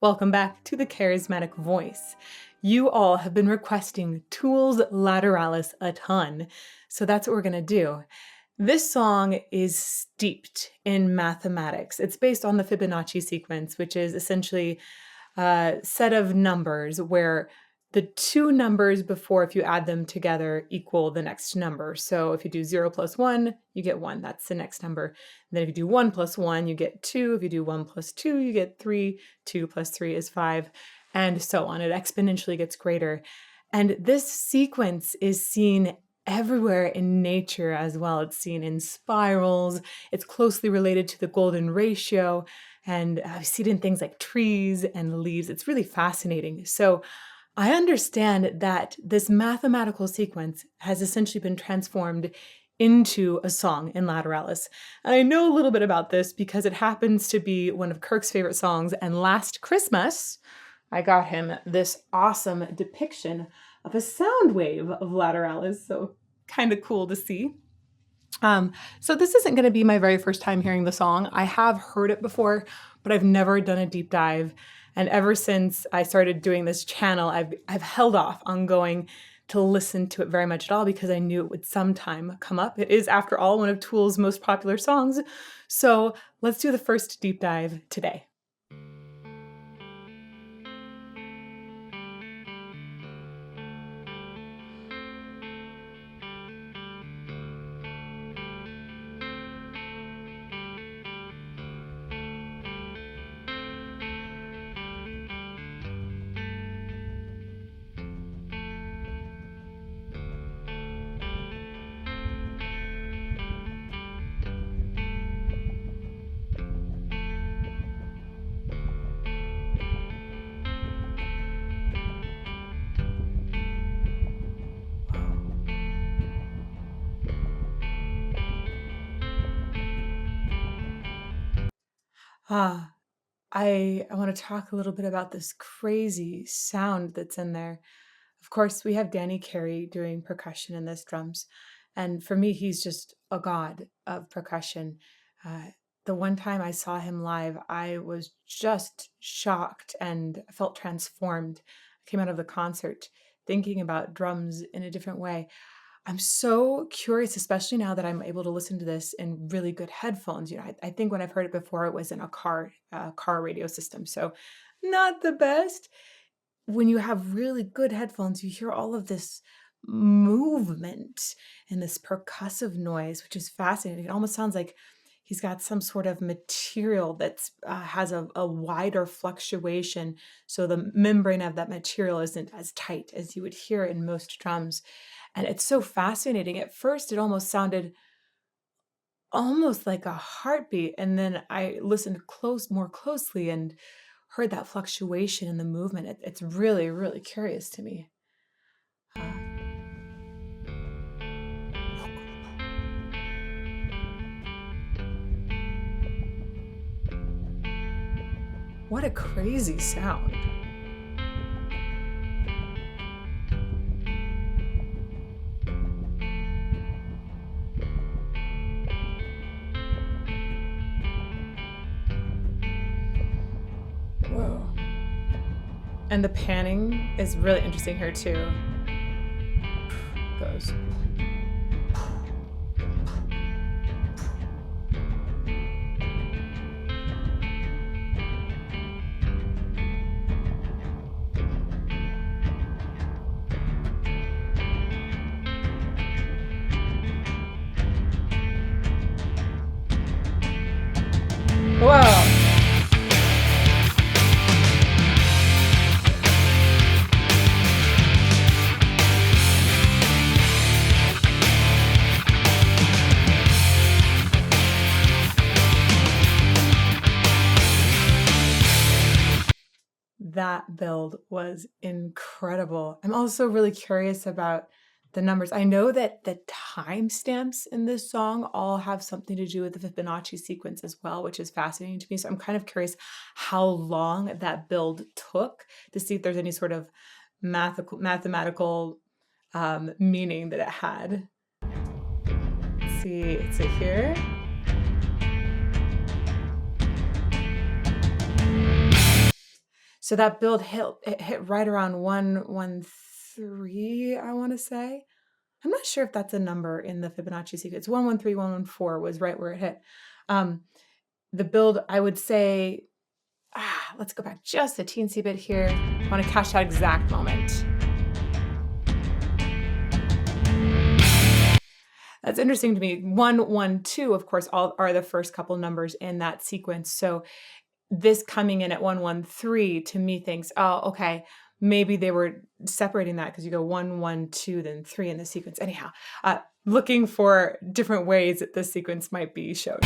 Welcome back to the Charismatic Voice. You all have been requesting Tool's Lateralus a ton, so that's what we're going to do. This song is steeped in mathematics. It's based on the Fibonacci sequence, which is essentially a set of numbers where the two numbers before, if you add them together, equal the next number. So if you do 0 plus 1, you get 1. That's the next number. And then if you do 1 plus 1, you get 2. If you do 1 plus 2, you get 3. 2 plus 3 is 5, and so on. It exponentially gets greater. And this sequence is seen everywhere in nature as well. It's seen in spirals. It's closely related to the golden ratio. And I see it in things like trees and leaves. It's really fascinating. So I understand that this mathematical sequence has essentially been transformed into a song in Lateralus. And I know a little bit about this because it happens to be one of Kirk's favorite songs. And last Christmas, I got him this awesome depiction of a sound wave of Lateralus. So kind of cool to see. So this isn't going to be my very first time hearing the song. I have heard it before, but I've never done a deep dive. And ever since I started doing this channel, I've held off on going to listen to it very much at all because I knew it would sometime come up. It is, after all, one of Tool's most popular songs. So let's do the first deep dive today. I want to talk a little bit about this crazy sound that's in there. Of course, we have Danny Carey doing percussion in this drums. And for me, he's just a god of percussion. The one time I saw him live, I was just shocked and felt transformed. I came out of the concert thinking about drums in a different way. I'm so curious, especially now that I'm able to listen to this in really good headphones. I think when I've heard it before, it was in a car radio system. So not the best. When you have really good headphones, you hear all of this movement and this percussive noise, which is fascinating. It almost sounds like he's got some sort of material that has a wider fluctuation. So the membrane of that material isn't as tight as you would hear in most drums. And it's so fascinating. At first, it almost sounded almost like a heartbeat. And then I listened more closely and heard that fluctuation in the movement. It's really, really curious to me. What a crazy sound. Whoa. And the panning is really interesting here too. Goes. Whoa. That build was incredible. I'm also really curious about the numbers. I know that the timestamps in this song all have something to do with the Fibonacci sequence as well, which is fascinating to me. So I'm kind of curious how long that build took to see if there's any sort of mathematical meaning that it had. Let's see, so here. So that build hit right around 113, I want to say. I'm not sure if that's a number in the Fibonacci sequence. 113, 114 was right where it hit. The build, I would say, let's go back just a teensy bit here. I want to catch that exact moment. That's interesting to me. 112, of course, all are the first couple numbers in that sequence. So this coming in at 113 to me thinks, oh, okay, maybe they were separating that because you go 1, 1, 2, then 3 in the sequence. Anyhow, looking for different ways that this sequence might be showed.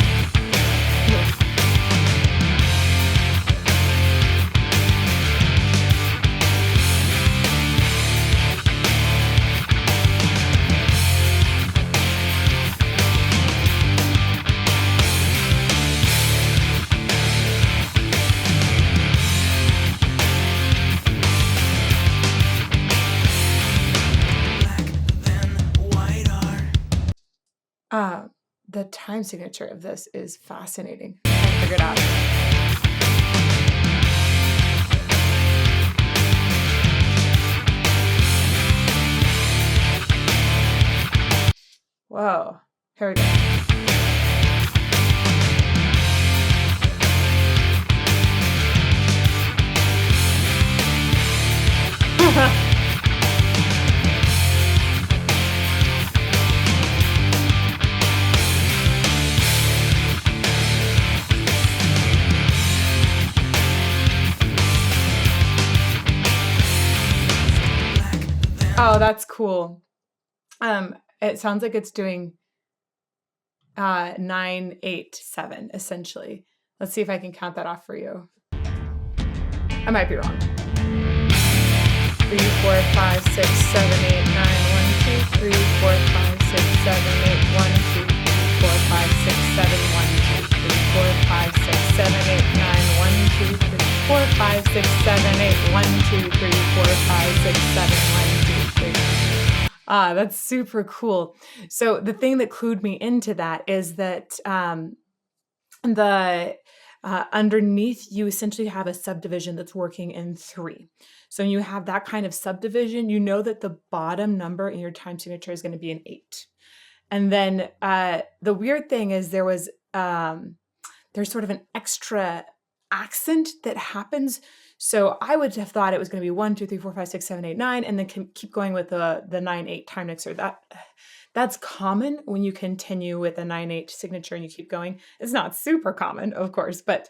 The time signature of this is fascinating. I can't figure it out. Whoa, here we go. Oh, that's cool. It sounds like it's doing 9, 8, 7, essentially. Let's see if I can count that off for you. I might be wrong. 3, 4, 5, 6, 7, 8, 9, 1, 2, 3, 4, 5, 6, 7, 8, 1, 2, 3, 4, 5, 6, 7, 1, 2, 3, 4, 5, 6, 7, 8, 9, 1, 2, 3, 4, 5, 6, 7, 8, 1, 2, 3, 4, 5, 6, 7, 1, 2, 3. That's super cool. So the thing that clued me into that is that underneath you essentially have a subdivision that's working in 3. So when you have that kind of subdivision, you know that the bottom number in your time signature is going to be an 8. And then the weird thing is there's sort of an extra accent that happens. So I would have thought it was going to be 1, 2, 3, 4, 5, 6, 7, 8, 9, and then keep going with the 9, 8 time mixer. That's common when you continue with a 9, 8 signature and you keep going. It's not super common, of course, but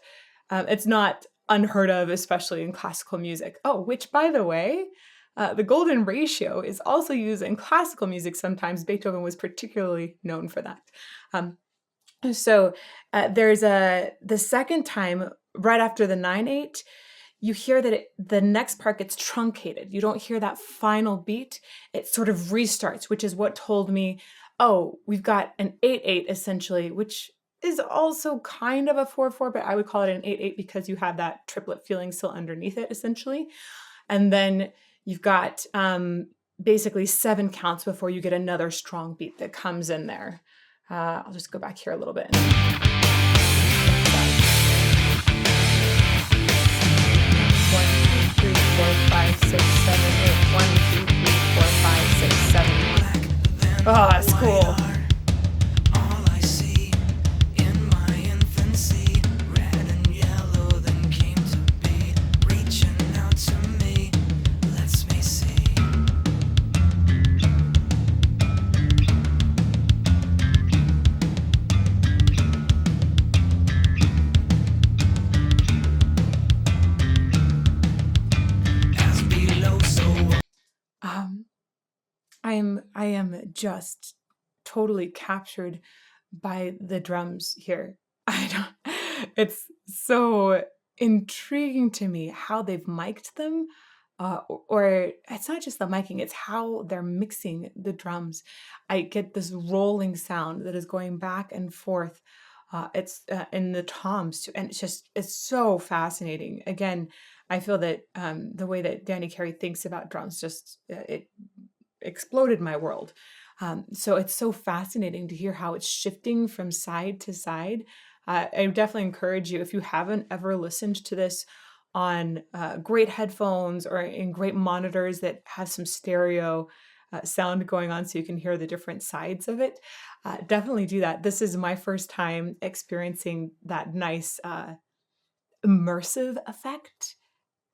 it's not unheard of, especially in classical music. Oh, which, by the way, the golden ratio is also used in classical music sometimes. Beethoven was particularly known for that. So there's the second time, right after the 9, 8, you hear that the next part gets truncated. You don't hear that final beat. It sort of restarts, which is what told me, oh, we've got an 8, 8 essentially, which is also kind of a 4, 4, but I would call it an 8, 8 because you have that triplet feeling still underneath it essentially. And then you've got basically 7 counts before you get another strong beat that comes in there. I'll just go back here a little bit. 1, 2, 3, 4, 5, 6, 7, 8. 1, 2, 3, 4, 5, 6, 7, 1. Oh, that's cool. I am just totally captured by the drums here. It's so intriguing to me how they've mic'd them, or it's not just the miking, it's how they're mixing the drums. I get this rolling sound that is going back and forth. It's in the toms too, and it's so fascinating. Again, I feel that the way that Danny Carey thinks about drums it exploded my world. So it's so fascinating to hear how it's shifting from side to side. I definitely encourage you, if you haven't ever listened to this on great headphones or in great monitors that have some stereo sound going on so you can hear the different sides of it, definitely do that. This is my first time experiencing that nice immersive effect,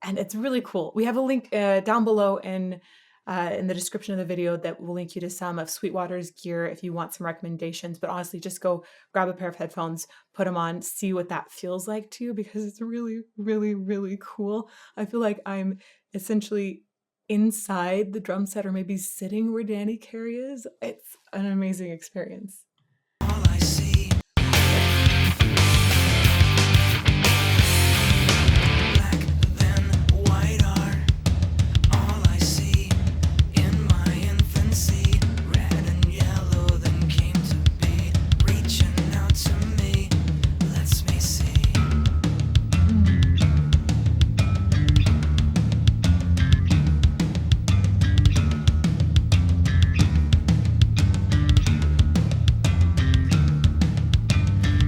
and it's really cool. We have a link down below in the description of the video that will link you to some of Sweetwater's gear if you want some recommendations. But honestly, just go grab a pair of headphones, put them on, see what that feels like to you, because it's really, really, really cool. I feel like I'm essentially inside the drum set, or maybe sitting where Danny Carey is. It's an amazing experience. All I see, black then white are all I see in my infancy. Red and yellow then came to be, reaching out to me, lets me see.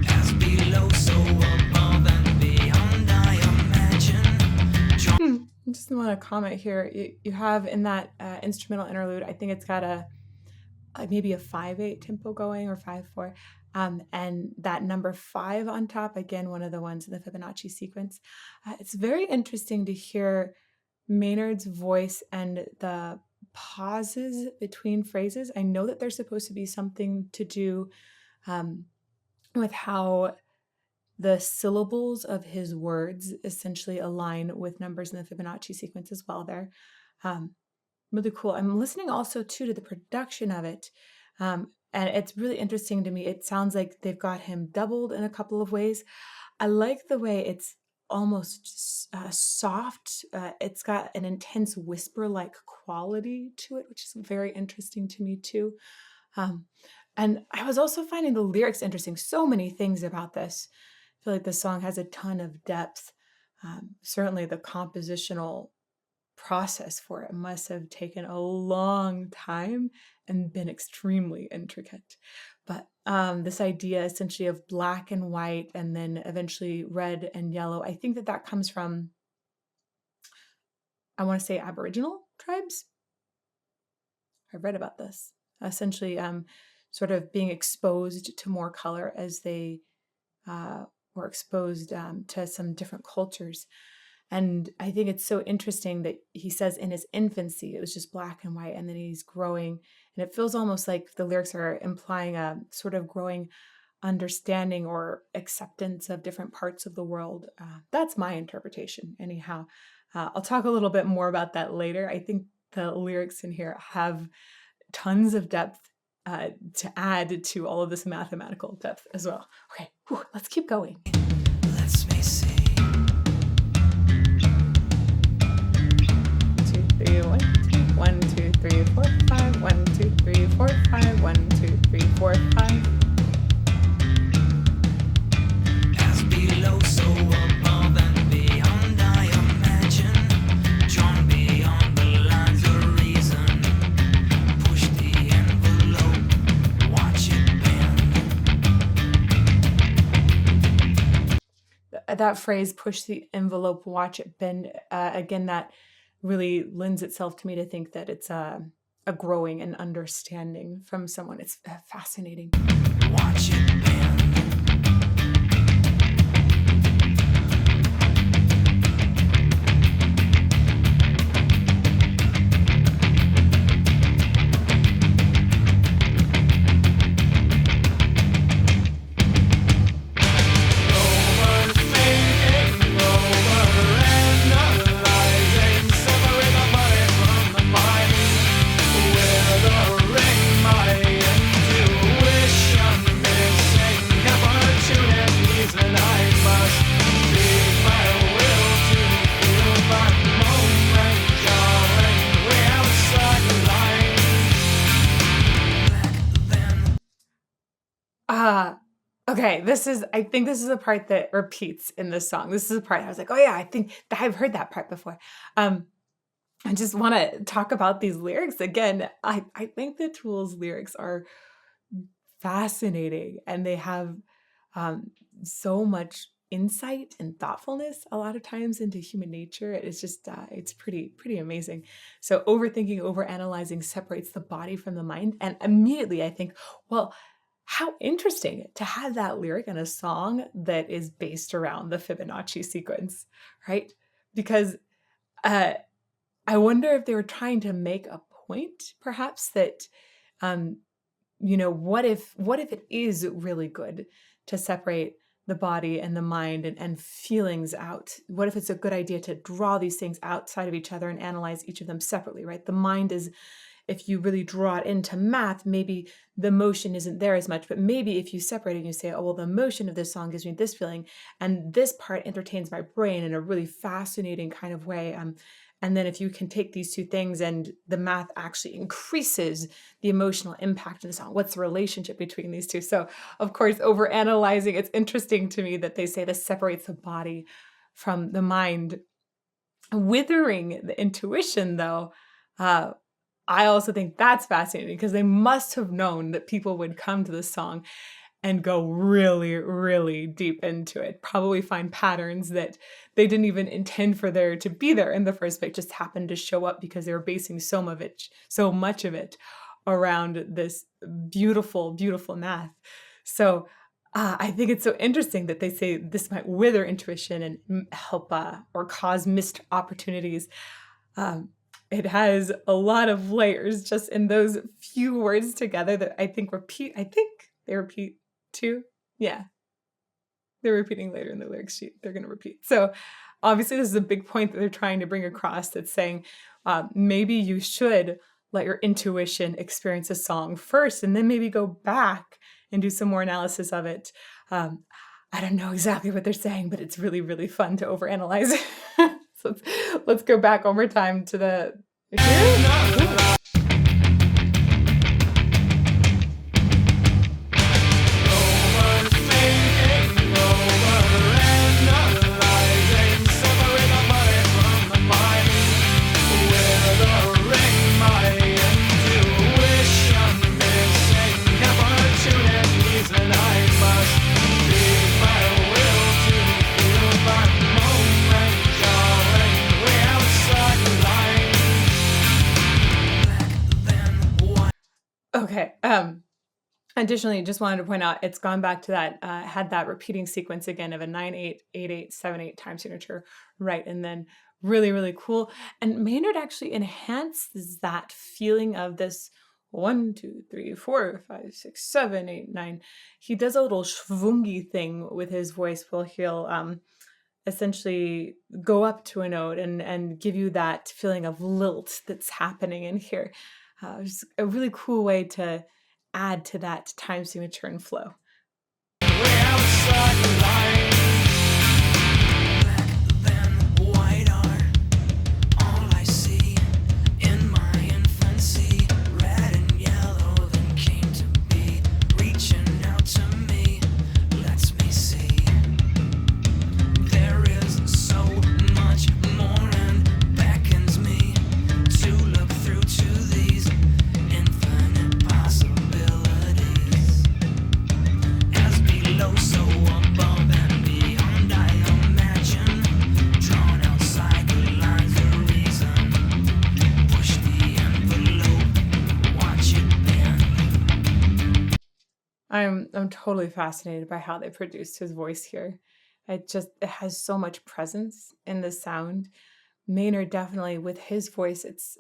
As below, so above and beyond, I imagine. I just want to comment here. You have in that instrumental interlude, I think it's got maybe a 5/8 tempo going, or 5/4, and that number 5 on top, again, one of the ones in the Fibonacci sequence. It's very interesting to hear Maynard's voice and the pauses between phrases. I know that there's supposed to be something to do with how the syllables of his words essentially align with numbers in the Fibonacci sequence as well there. Really cool. I'm listening also too to the production of it. And it's really interesting to me. It sounds like they've got him doubled in a couple of ways. I like the way it's almost soft. It's got an intense whisper-like quality to it, which is very interesting to me too. And I was also finding the lyrics interesting. So many things about this. I feel like the song has a ton of depth. Certainly the compositional process for it must have taken a long time and been extremely intricate. But this idea essentially of black and white and then eventually red and yellow, I think that that comes from, I want to say, Aboriginal tribes. I read about this. Essentially, sort of being exposed to more color as they were exposed to some different cultures. And I think it's so interesting that he says in his infancy, it was just black and white, and then he's growing. And it feels almost like the lyrics are implying a sort of growing understanding or acceptance of different parts of the world. That's my interpretation, anyhow. I'll talk a little bit more about that later. I think the lyrics in here have tons of depth to add to all of this mathematical depth as well. Okay, let's keep going. Lets me see. 2, 3, 1, 2, 1, 2, 3, 4, 5, 1, 2, 3, 4, 5, 1, 2, 3, 4, 5. As below, so above and beyond, I imagine. Drawn beyond the lines of reason. Push the envelope, watch it bend. That phrase, push the envelope, watch it bend, again, that really lends itself to me to think that it's a growing and understanding from someone. It's fascinating. Watch it bend. Overthinking, overanalyzing, separate the body from the mind. Withering my intuition, missing opportunities, and I must speak my will to feel my moment, jarring way outside the line. Okay, I think this is a part that repeats in this song. This is a part I was like, oh yeah, I think that I've heard that part before. I just want to talk about these lyrics again. I think the Tool's lyrics are fascinating, and they have so much insight and thoughtfulness a lot of times into human nature. It's just it's pretty amazing. So overthinking, overanalyzing separates the body from the mind, and immediately I think, well, how interesting to have that lyric in a song that is based around the Fibonacci sequence, right? Because uh, I wonder if they were trying to make a point, perhaps that um, what if it is really good to separate the body and the mind and feelings out? What if it's a good idea to draw these things outside of each other and analyze each of them separately, right? The mind is, if you really draw it into math, maybe the emotion isn't there as much, but maybe if you separate it and you say, oh, well, the emotion of this song gives me this feeling, and this part entertains my brain in a really fascinating kind of way. And then if you can take these two things and the math actually increases the emotional impact of the song, what's the relationship between these two? So, of course, over analyzing, it's interesting to me that they say this separates the body from the mind. Withering the intuition, though, uh, I also think that's fascinating because they must have known that people would come to this song and go really, really deep into it. Probably find patterns that they didn't even intend for there to be there in the first place, just happened to show up because they were basing so much of it around this beautiful, beautiful math. So I think it's so interesting that they say this might wither intuition and help or cause missed opportunities. Um, it has a lot of layers just in those few words together that I think repeat. I think they repeat too. Yeah, they're repeating later in the lyrics sheet. They're going to repeat. So obviously this is a big point that they're trying to bring across, that's saying maybe you should let your intuition experience a song first and then maybe go back and do some more analysis of it. I don't know exactly what they're saying, but it's really, really fun to overanalyze. So let's go back one more time to the here. Okay. Additionally, just wanted to point out, it's gone back to that, had that repeating sequence again of a 9-8-8-8-7-8 time signature, right? And then really, really cool. And Maynard actually enhances that feeling of this 1, 2, 3, 4, 5, 6, 7, 8, 9. He does a little schwungy thing with his voice where he'll essentially go up to a note and give you that feeling of lilt that's happening in here. It's a really cool way to add to that time signature and flow. I'm totally fascinated by how they produced his voice here. It has so much presence in the sound. Maynard definitely with his voice, it's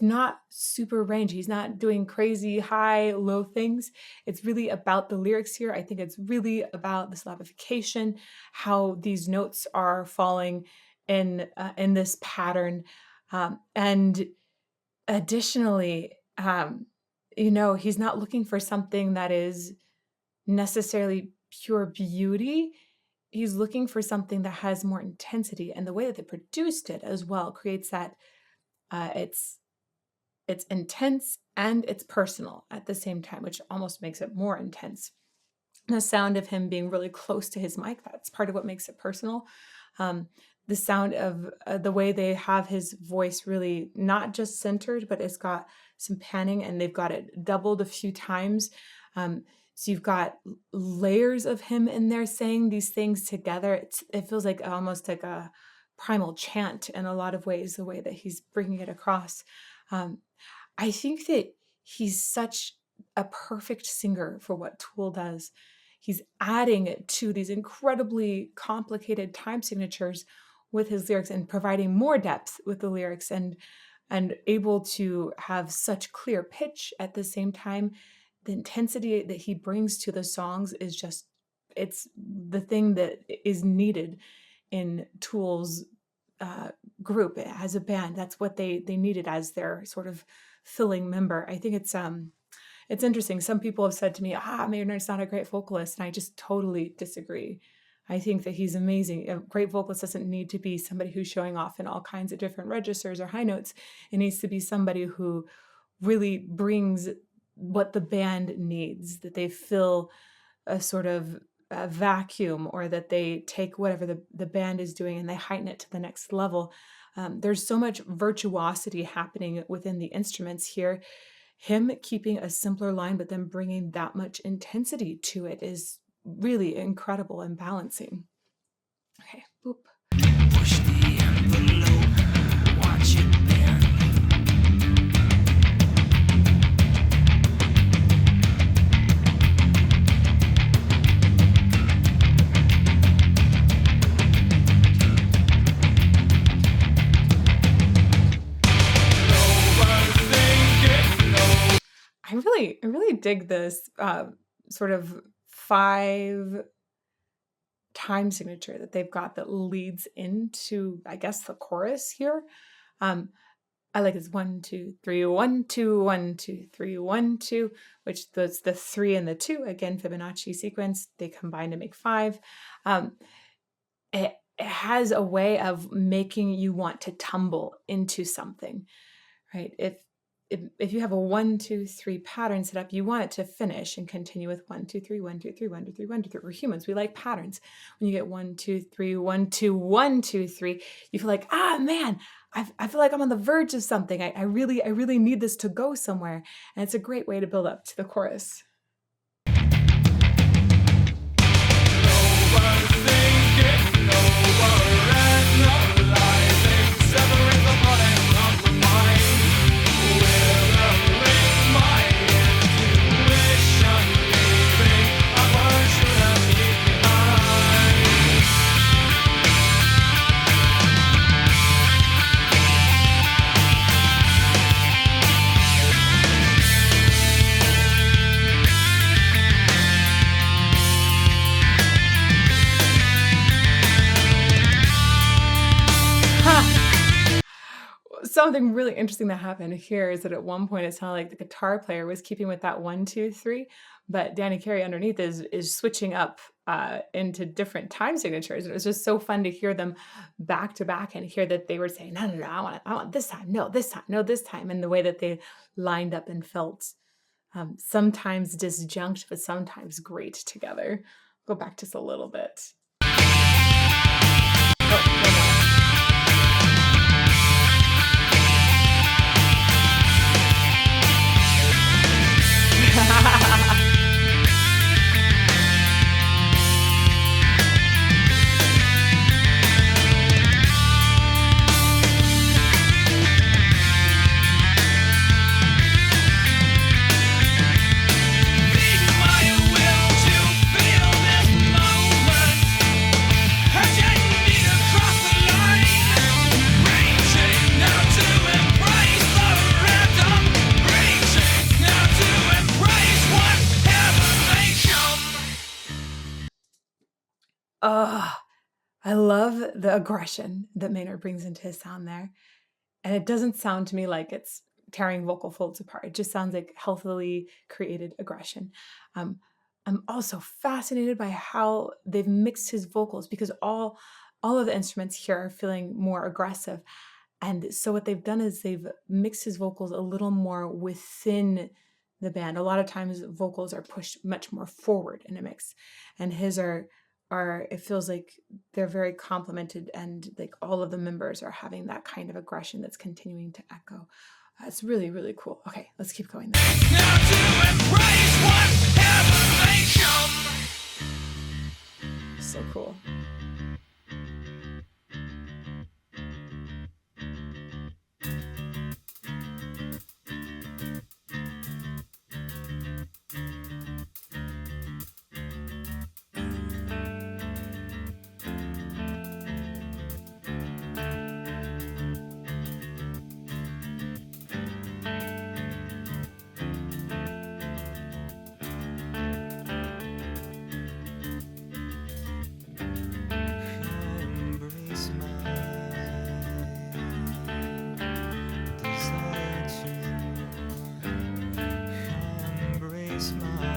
not super rangy. He's not doing crazy high, low things. It's really about the lyrics here. I think it's really about the syllabification, how these notes are falling in this pattern, and additionally, he's not looking for something that is necessarily pure beauty. He's looking for something that has more intensity, and the way that they produced it as well creates that it's intense and it's personal at the same time, which almost makes it more intense. The sound of him being really close to his mic, that's part of what makes it personal. The sound of the way they have his voice really not just centered, but it's got some panning and they've got it doubled a few times. So you've got layers of him in there saying these things together. It feels like almost like a primal chant in a lot of ways, the way that he's bringing it across. Um, I think that he's such a perfect singer for what Tool does. He's adding it to these incredibly complicated time signatures with his lyrics and providing more depth with the lyrics and able to have such clear pitch at the same time. The intensity that he brings to the songs is just, it's the thing that is needed in Tool's group as a band. That's what they needed as their sort of filling member. I think it's interesting. Some people have said to me, Maynard's not a great vocalist, and I just totally disagree. I think that he's amazing. A great vocalist doesn't need to be somebody who's showing off in all kinds of different registers or high notes. It needs to be somebody who really brings what the band needs, that they fill a sort of a vacuum, or that they take whatever the band is doing and they heighten it to the next level. There's so much virtuosity happening within the instruments here. Him keeping a simpler line, but then bringing that much intensity to it is really incredible and balancing. Okay, boop. Push the envelope, watch it bend. I really dig this sort of 5 time signature that they've got that leads into, I guess, the chorus here. I like it's 1, 2, 3, 1, 2, 1, 2, 3, 1, 2, which the 3 and the 2, again, Fibonacci sequence, they combine to make 5. It has a way of making you want to tumble into something, right? If you have a 1, 2, 3 pattern set up, you want it to finish and continue with 1, 2, 3, 1, 2, 3, 1, 2, 3, 1, 2, 3. We're humans. We like patterns. When you get 1, 2, 3, 1, 2, 1, 2, 3, you feel like, man, I feel like I'm on the verge of something. I really need this to go somewhere. And it's a great way to build up to the chorus. Something really interesting that happened here is that at one point it sounded like the guitar player was keeping with that 1, 2, 3, but Danny Carey underneath is switching up into different time signatures. And it was just so fun to hear them back to back and hear that they were saying, no, I want this time, no, this time, no, this time, and the way that they lined up and felt sometimes disjunct, but sometimes great together. Go back just a little bit. I love the aggression that Maynard brings into his sound there. And it doesn't sound to me like it's tearing vocal folds apart. It just sounds like healthily created aggression. I'm also fascinated by how they've mixed his vocals, because all of the instruments here are feeling more aggressive. And so what they've done is they've mixed his vocals a little more within the band. A lot of times vocals are pushed much more forward in a mix, and his are it feels like they're very complemented, and like all of the members are having that kind of aggression that's continuing to echo. It's really, really cool. Okay, let's keep going. Now to embrace whatever So cool. Embrace my desire to embrace my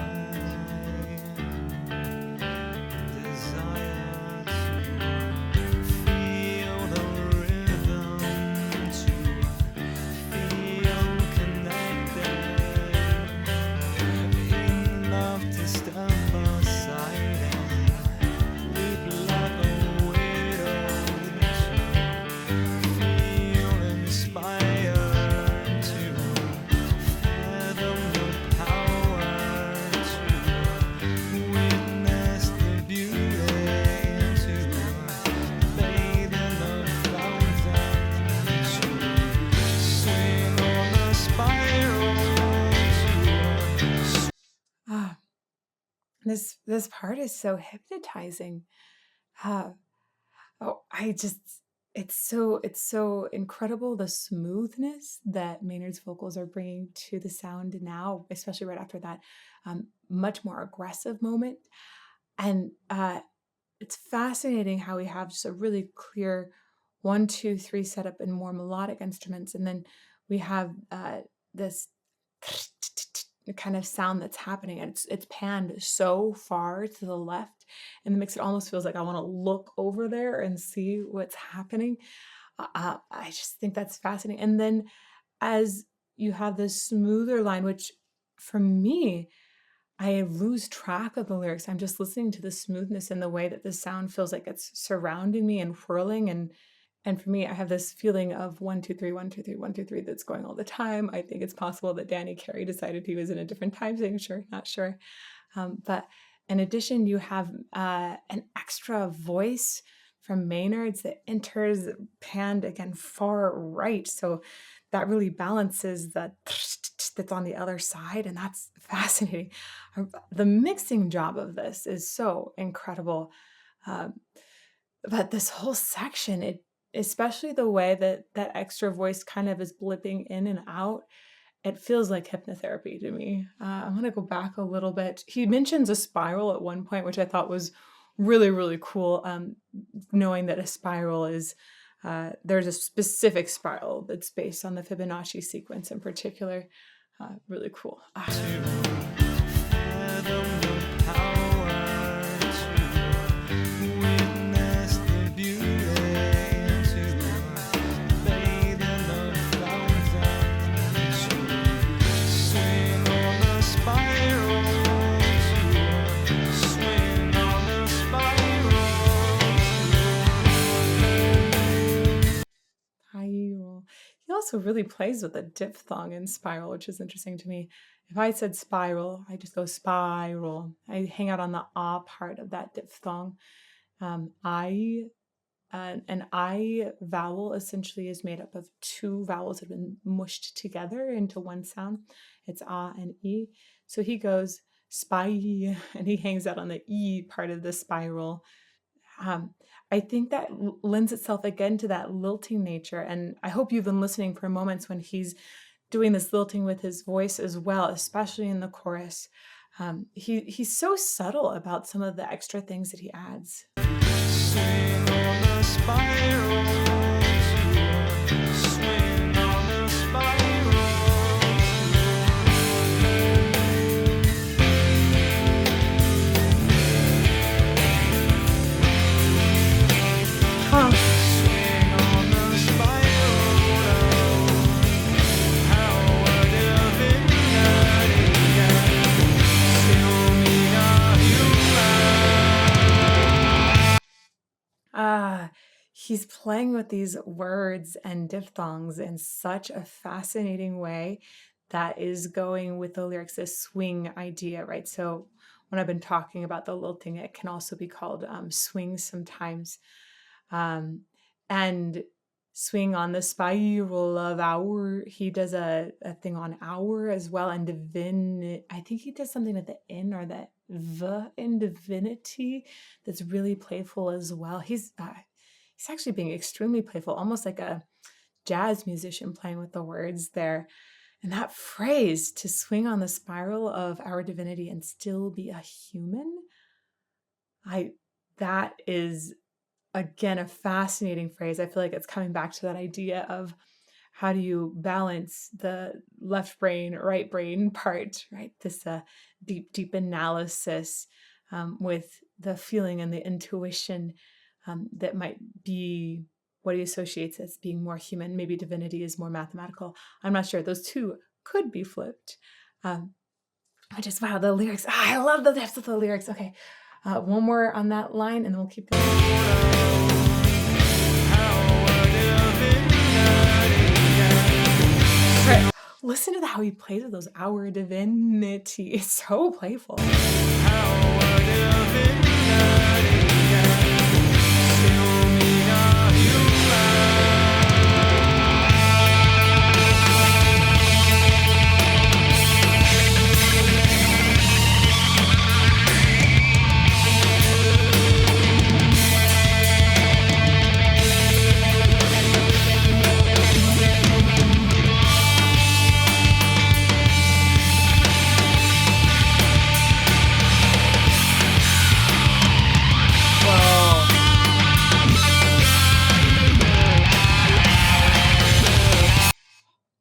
desire to feel the rhythm, to feel connected in love, to step aside and leap like a widow, feel inspired to fathom the power, to witness the beauty, to bathe in the fountain, to swing on the spiral, to Ah, this part is so hypnotizing. Ah, oh, it's so incredible the smoothness that Maynard's vocals are bringing to the sound now, especially right after that much more aggressive moment. And it's fascinating how we have just a really clear 1, 2, 3 setup and more melodic instruments, and then we have this kind of sound that's happening, and it's panned so far to the left, and it makes it almost feels like I want to look over there and see what's happening. I just think that's fascinating. And then as you have this smoother line, which for me, I lose track of the lyrics. I'm just listening to the smoothness and the way that the sound feels like it's surrounding me and whirling. And for me, I have this feeling of 1, 2, 3, 1, 2, 3, 1, 2, 3 that's going all the time. I think it's possible that Danny Carey decided he was in a different time signature, not sure. But in addition, you have an extra voice from Maynard's that enters panned again far right. So that really balances the that's on the other side, and that's fascinating. The mixing job of this is so incredible. Um, but this whole section, it especially the way that that extra voice kind of is blipping in and out, it feels like hypnotherapy to me. I'm gonna go back a little bit. He mentions a spiral at one point, which I thought was really, really cool. Knowing that a spiral is there's a specific spiral that's based on the Fibonacci sequence in particular. Really cool. fathom the power, to witness the beauty, to bathe in the fountain, to swing on the spiral, to swing on the spiral. Spiral. He also really plays with the diphthong in spiral, which is interesting to me. If I said spiral, I just go spiral. I hang out on the ah part of that diphthong. I an I vowel essentially is made up of two vowels that have been mushed together into one sound. It's ah and e. So he goes spy, and he hangs out on the e part of the spiral. Um, I think that lends itself again to that lilting nature. And I hope you've been listening for moments when he's doing this lilting with his voice as well, especially in the chorus. He's so subtle about some of the extra things that he adds. Swing on the spiral, to swing on the spiral. Huh. Swing on the spiral. How a divinity still me a human. He's playing with these words and diphthongs in such a fascinating way that is going with the lyrics, this swing idea, right? So when I've been talking about the lilting, it can also be called swing sometimes. And swing on the spiral of hour. He does a thing on hour as well. And I think he does something at the in or the v in divinity that's really playful as well. He's actually being extremely playful, almost like a jazz musician playing with the words there. And that phrase, to swing on the spiral of our divinity and still be a human, that is, again, a fascinating phrase. I feel like it's coming back to that idea of how do you balance the left brain, right brain part, right? This deep analysis with the feeling and the intuition that might be what he associates as being more human. Maybe divinity is more mathematical. I'm not sure. Those two could be flipped. Wow, the lyrics. I love the depths of the lyrics. Okay, one more on that line, and then we'll keep going. Right. Listen to how he plays with those our divinity. It's so playful.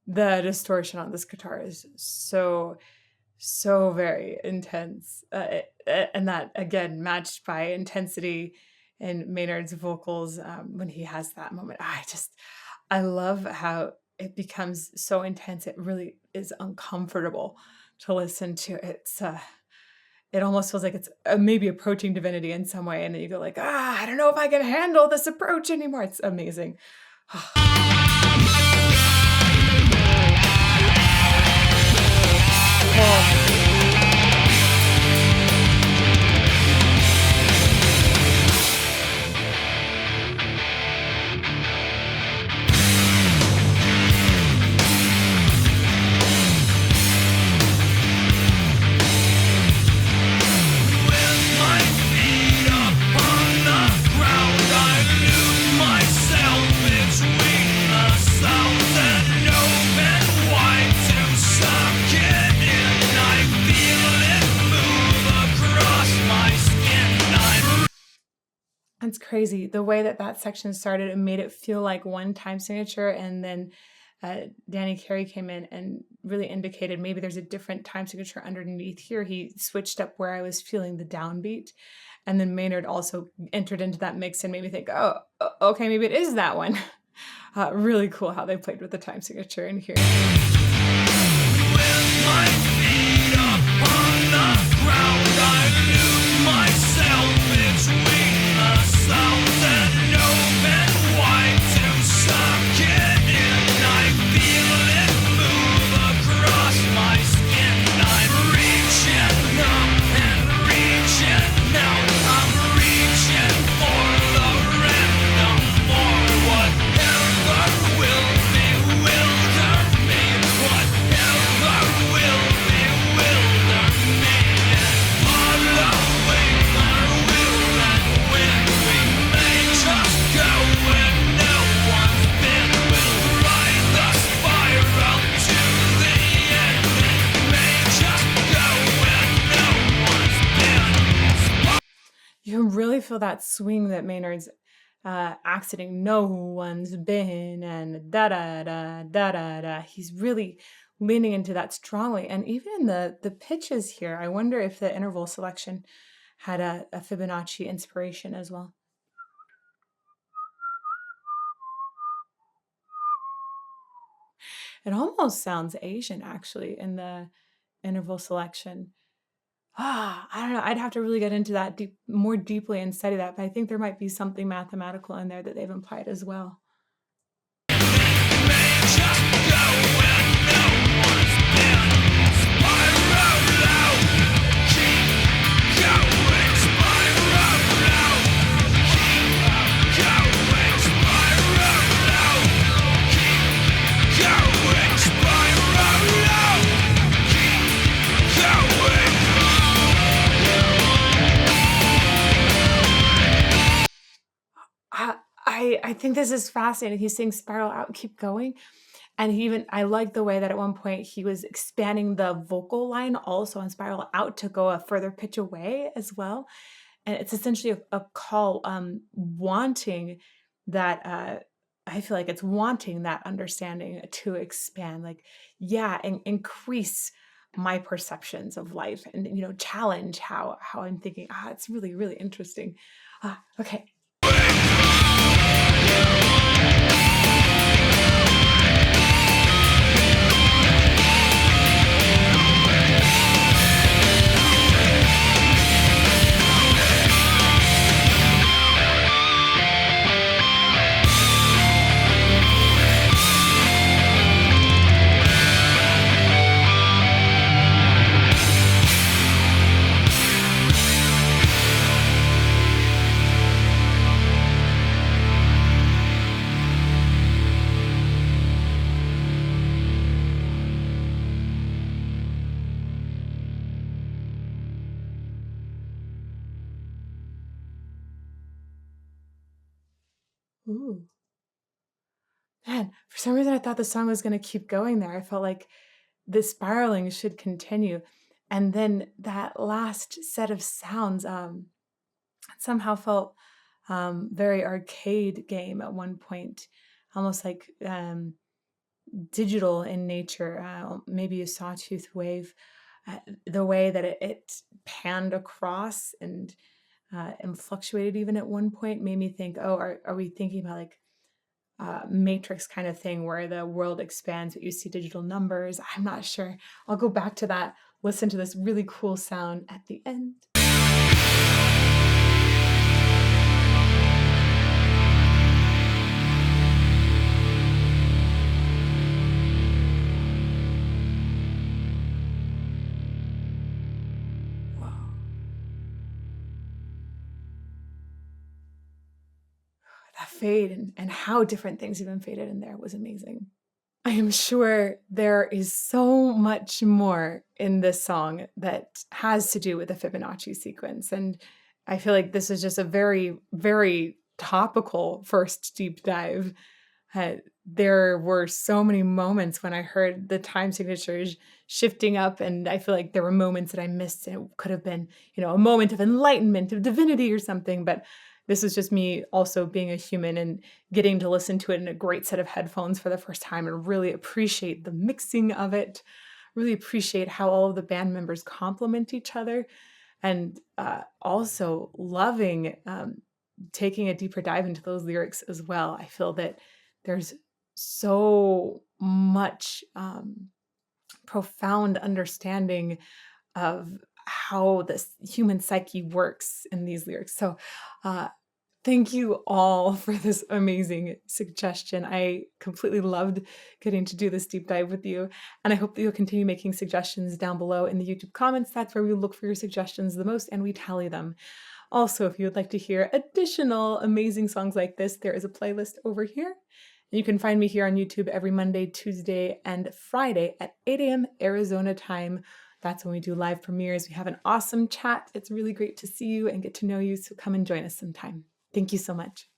The distortion on this guitar is so very intense, and that again matched by intensity in Maynard's vocals when he has that moment. I love how it becomes so intense. It really is uncomfortable to listen to. It almost feels like it's maybe approaching divinity in some way, and then you go like, I don't know if I can handle this approach anymore. It's amazing. It's crazy the way that section started. It made it feel like one time signature, and then Danny Carey came in and really indicated maybe there's a different time signature underneath here. He switched up where I was feeling the downbeat, and then Maynard also entered into that mix and made me think, oh, okay, maybe it is that one. Really cool how they played with the time signature in here. With my feet up on the ground, I lose myself between the sounds and open wide to suck it in. I feel it move across my skin. I'm reaching up and reaching out. I'm reaching for the random more. Whatever will bewilder me. Whatever will bewilder me. And follow our will, and when we may just go where no one's been, we'll ride the spiral to the end. It may just go where no one's been. You really feel that swing that Maynard's accenting no one's been and da da da da da da. He's really leaning into that strongly. And even in the pitches here, I wonder if the interval selection had a Fibonacci inspiration as well. It almost sounds Asian, actually, in the interval selection. I don't know. I'd have to really get into that more deeply and study that, but I think there might be something mathematical in there that they've implied as well. I think this is fascinating. He's saying spiral out, keep going. And I like the way that at one point he was expanding the vocal line also on spiral out to go a further pitch away as well. And it's essentially a call, wanting that, I feel like it's wanting that understanding to expand, like, yeah, and increase my perceptions of life and, challenge how I'm thinking. It's really, really interesting. Okay. Ooh. Man, for some reason I thought the song was gonna keep going there. I felt like the spiraling should continue. And then that last set of sounds, somehow felt, very arcade game at one point, almost like, digital in nature, maybe a sawtooth wave. The way that it panned across and fluctuated even at one point made me think, oh, are we thinking about like matrix kind of thing where the world expands but you see digital numbers? I'm not sure. I'll go back to that, listen to this really cool sound at the end. Wow. That fade and how different things even faded in there was amazing. I am sure there is so much more in this song that has to do with the Fibonacci sequence. And I feel like this is just a very, very topical first deep dive. There were so many moments when I heard the time signatures shifting up, and I feel like there were moments that I missed. And it could have been, a moment of enlightenment, of divinity or something. But this is just me also being a human and getting to listen to it in a great set of headphones for the first time and really appreciate the mixing of it, really appreciate how all of the band members complement each other, and also loving taking a deeper dive into those lyrics as well. I feel that there's so much profound understanding of how this human psyche works in these lyrics. So, thank you all for this amazing suggestion. I completely loved getting to do this deep dive with you. And I hope that you'll continue making suggestions down below in the YouTube comments. That's where we look for your suggestions the most and we tally them. Also, if you would like to hear additional amazing songs like this, there is a playlist over here. And you can find me here on YouTube every Monday, Tuesday, and Friday at 8 a.m. Arizona time. That's when we do live premieres. We have an awesome chat. It's really great to see you and get to know you. So come and join us sometime. Thank you so much.